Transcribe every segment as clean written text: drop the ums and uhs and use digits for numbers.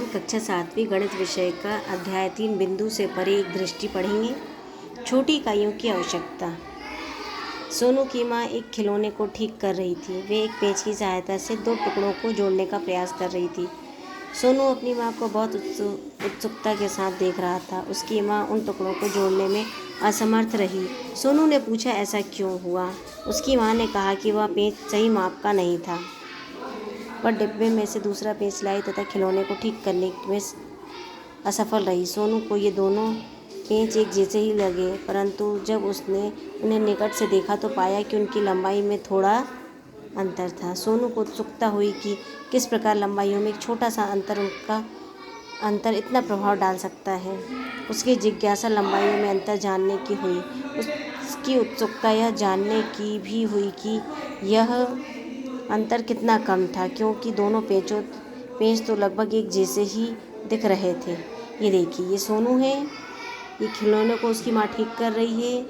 कक्षा 7वीं गणित विषय का अध्याय 3 बिंदु से परे एक दृष्टि पढ़ेंगे। छोटी इकाइयों की आवश्यकता। सोनू की माँ एक खिलौने को ठीक कर रही थी। वे एक पेंच की सहायता से 2 टुकड़ों को जोड़ने का प्रयास कर रही थी। सोनू अपनी माँ को बहुत उत्सुकता के साथ देख रहा था। उसकी माँ उन टुकड़ों को जोड़ने में असमर्थ रही। सोनू ने पूछा, ऐसा क्यों हुआ? उसकी माँ ने कहा कि वह पेंच सही माप का नहीं था। वह डिब्बे में से दूसरा पेंच लाई तथा खिलौने को ठीक करने में असफल रही। सोनू को ये दोनों पेंच एक जैसे ही लगे, परंतु जब उसने उन्हें निकट से देखा तो पाया कि उनकी लंबाई में थोड़ा अंतर था। सोनू को उत्सुकता हुई कि किस प्रकार लंबाइयों में एक छोटा सा अंतर इतना प्रभाव डाल सकता है। उसकी जिज्ञासा लंबाइयों में अंतर जानने की हुई। उसकी उत्सुकता यह जानने की भी हुई कि यह अंतर कितना कम था, क्योंकि दोनों पेंच तो लगभग एक जैसे ही दिख रहे थे। ये देखिए, ये सोनू है, ये खिलौने को उसकी माँ ठीक कर रही है।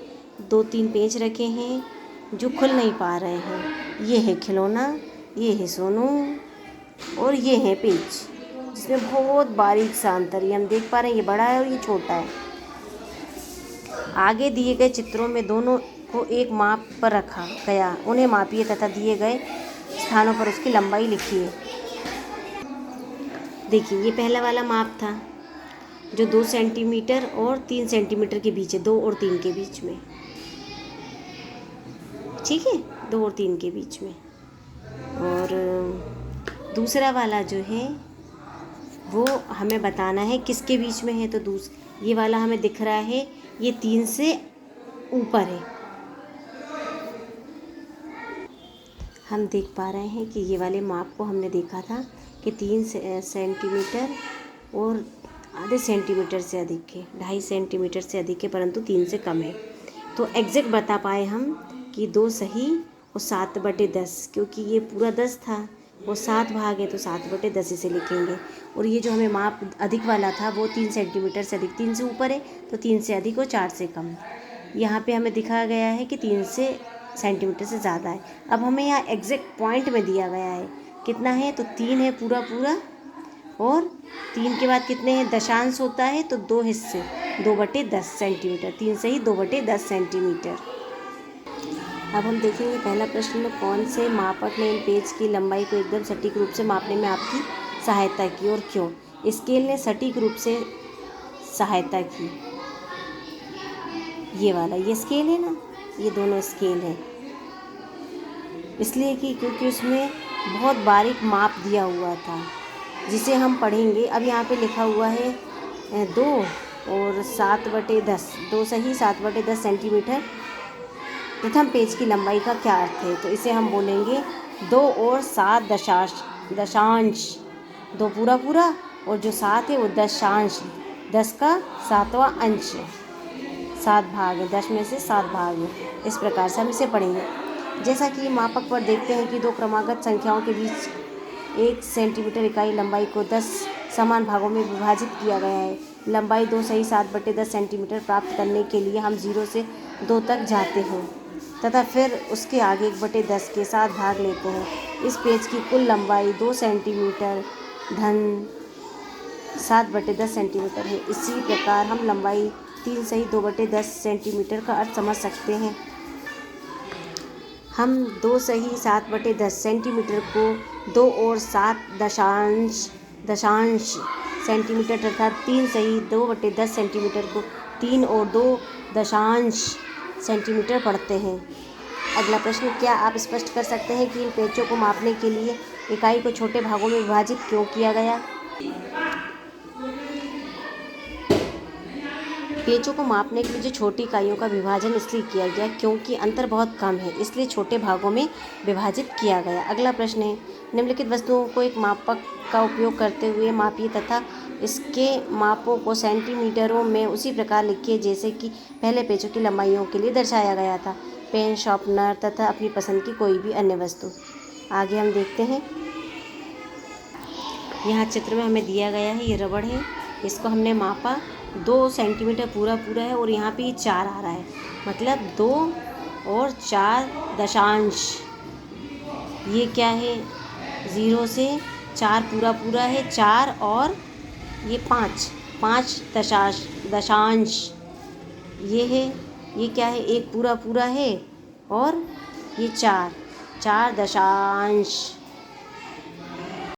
2-3 पेंच रखे हैं जो खुल नहीं पा रहे हैं। ये है खिलौना, ये है सोनू और ये है पेंच, जिसमें बहुत बारीक सा अंतर ये हम देख पा रहे हैं। ये बड़ा है और ये छोटा है। आगे दिए गए चित्रों में दोनों को एक माप पर रखा गया। उन्हें मापिए तथा दिए गए स्थानों पर उसकी लंबाई लिखिए। देखिए, ये पहला वाला माप था जो 2 सेंटीमीटर और 3 सेंटीमीटर के बीच है, 2 और 3 के बीच में। ठीक है, 2 और 3 के बीच में। और दूसरा वाला जो है वो हमें बताना है किसके बीच में है। तो ये वाला हमें दिख रहा है, ये 3 से ऊपर है। हम देख पा रहे हैं कि ये वाले माप को हमने देखा था कि 3 सेंटीमीटर और आधे सेंटीमीटर से अधिक है, 2.5 सेंटीमीटर से अधिक है, परंतु 3 से कम है। तो एग्जैक्ट बता पाए हम कि 2 सही और 7/10, क्योंकि ये पूरा 10 था वो 7 भाग है तो 7/10 इसे लिखेंगे। और ये जो हमें माप अधिक वाला था वो 3 सेंटीमीटर से अधिक, 3 से ऊपर है तो 3 से अधिक और 4 से कम। यहाँ पे हमें दिखाया गया है कि 3 सेंटीमीटर से ज़्यादा है। अब हमें यहाँ एग्जैक्ट पॉइंट में दिया गया है कितना है, तो 3 है पूरा, और 3 के बाद कितने हैं, दशांश होता है तो 2 हिस्से, 2/10 सेंटीमीटर, 3 से ही 2/10 सेंटीमीटर। अब हम देखेंगे पहला प्रश्न में कौन से मापक ने इन पेज की लंबाई को एकदम सटीक रूप से मापने में आपकी सहायता की और क्यों? स्केल ने सटीक रूप से सहायता की। ये वाला, ये स्केल है ना, ये दोनों स्केल हैं, इसलिए कि क्योंकि उसमें बहुत बारीक माप दिया हुआ था जिसे हम पढ़ेंगे। अब यहाँ पे लिखा हुआ है 2 और 7/10, 2 सही 7/10 सेंटीमीटर प्रथम पेज की लंबाई का क्या अर्थ है? तो इसे हम बोलेंगे 2 और 7 दशांश, 2 पूरा और जो 7 है वो दशांश, 10 का 7वां अंश, 7 भाग है, 10 में से 7 भाग है। इस प्रकार से हम इसे पढ़ेंगे। जैसा कि मापक पर देखते हैं कि 2 क्रमागत संख्याओं के बीच 1 सेंटीमीटर इकाई लंबाई को 10 समान भागों में विभाजित किया गया है। लंबाई 2 सही 7/10 सेंटीमीटर प्राप्त करने के लिए हम 0 से 2 तक जाते हैं तथा फिर उसके आगे 1/10 के साथ भाग लेते हैं। इस पेज की कुल लंबाई 2 सेंटीमीटर धन 7/10 सेंटीमीटर है। इसी प्रकार हम लंबाई 3 सही 2/10 सेंटीमीटर का अर्थ समझ सकते हैं। हम 2 सही 7/10 सेंटीमीटर को 2 और 7 दशांश सेंटीमीटर तथा 3 सही 2/10 सेंटीमीटर को 3 और 2 दशांश सेंटीमीटर पढ़ते हैं। अगला प्रश्न, क्या आप स्पष्ट कर सकते हैं कि इन पेचों को मापने के लिए इकाई को छोटे भागों में विभाजित क्यों किया गया? पेचों को मापने के लिए जो छोटी इकाइयों का विभाजन इसलिए किया गया क्योंकि अंतर बहुत कम है, इसलिए छोटे भागों में विभाजित किया गया। अगला प्रश्न है, निम्नलिखित वस्तुओं को एक मापक का उपयोग करते हुए मापिए तथा इसके मापों को सेंटीमीटरों में उसी प्रकार लिखिए जैसे कि पहले पेचों की लंबाइयों के लिए दर्शाया गया था। पेन, शार्पनर तथा अपनी पसंद की कोई भी अन्य वस्तु। आगे हम देखते हैं, यहाँ चित्र में हमें दिया गया है, ये रबड़ है, इसको हमने मापा, 2 सेंटीमीटर पूरा है और यहाँ पे ये 4 आ रहा है, मतलब 2 और 4 दशांश। ये क्या है, 0 से 4 पूरा है, 4 और ये 5 5 दशांश ये है, ये क्या है, एक पूरा पूरा है और ये 4 4 दशांश